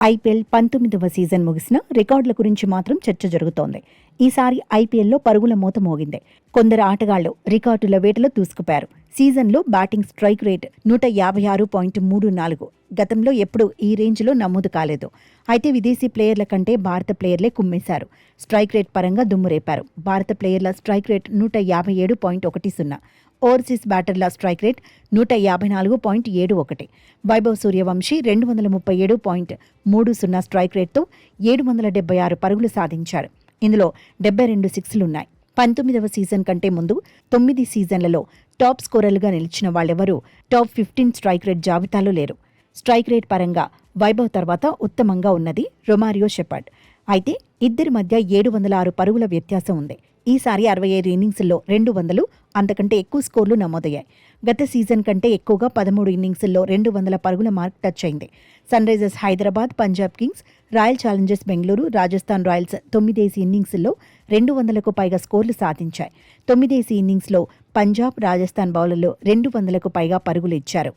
IPL 19వ season ముగిసిన రికార్డుల గురించి మాత్రం చర్చ జరుగుతోంది. ఈసారి ఐపీఎల్లో పరుగుల మోత మోగింది. కొందరు ఆటగాళ్లు రికార్డుల వేటలో దూసుకుపోయారు. సీజన్లో బ్యాటింగ్ స్ట్రైక్ రేట్ 156.34. గతంలో ఎప్పుడూ ఈ రేంజ్లో నమోదు కాలేదు. అయితే విదేశీ ప్లేయర్ల కంటే భారత ప్లేయర్లే కుమ్మేశారు. స్ట్రైక్ రేట్ పరంగా దుమ్ము రేపారు. భారత ప్లేయర్ల స్ట్రైక్ రేట్ 157.10. ఓవర్సీస్ బ్యాటర్ల strike rate 154.71. Vaibhav Suryavanshi 237.30 strike రేట్తో 776 పరుగులు సాధించాడు. ఇందులో 72 సిక్స్లున్నాయి. 19వ సీజన్ కంటే ముందు 9 సీజన్లలో టాప్ స్కోరర్లుగా నిలిచిన వాళ్లెవరూ టాప్ 15 స్ట్రైక్ రేట్ జాబితాలో లేరు. స్ట్రైక్ రేట్ పరంగా వైభవ్ తర్వాత ఉత్తమంగా ఉన్నది రొమారియో షెపర్డ్. అయితే ఇద్దరి మధ్య 706 పరుగుల వ్యత్యాసం ఉంది. ఈసారి 65 ఇన్నింగ్స్ల్లో 200, అంతకంటే ఎక్కువ స్కోర్లు నమోదయ్యాయి. గత సీజన్ కంటే ఎక్కువగా 13 ఇన్నింగ్స్ల్లో 200 పరుగుల మార్క్ టచ్ అయింది. Sunrisers Hyderabad, Punjab Kings, Royal Challengers Bengaluru, Rajasthan Royals 9 ఇన్నింగ్స్ల్లో 200కు పైగా స్కోర్లు సాధించాయి. 9 ఇన్నింగ్స్లో పంజాబ్, రాజస్థాన్ బౌలర్లు 200కు పైగా పరుగులు ఇచ్చారు.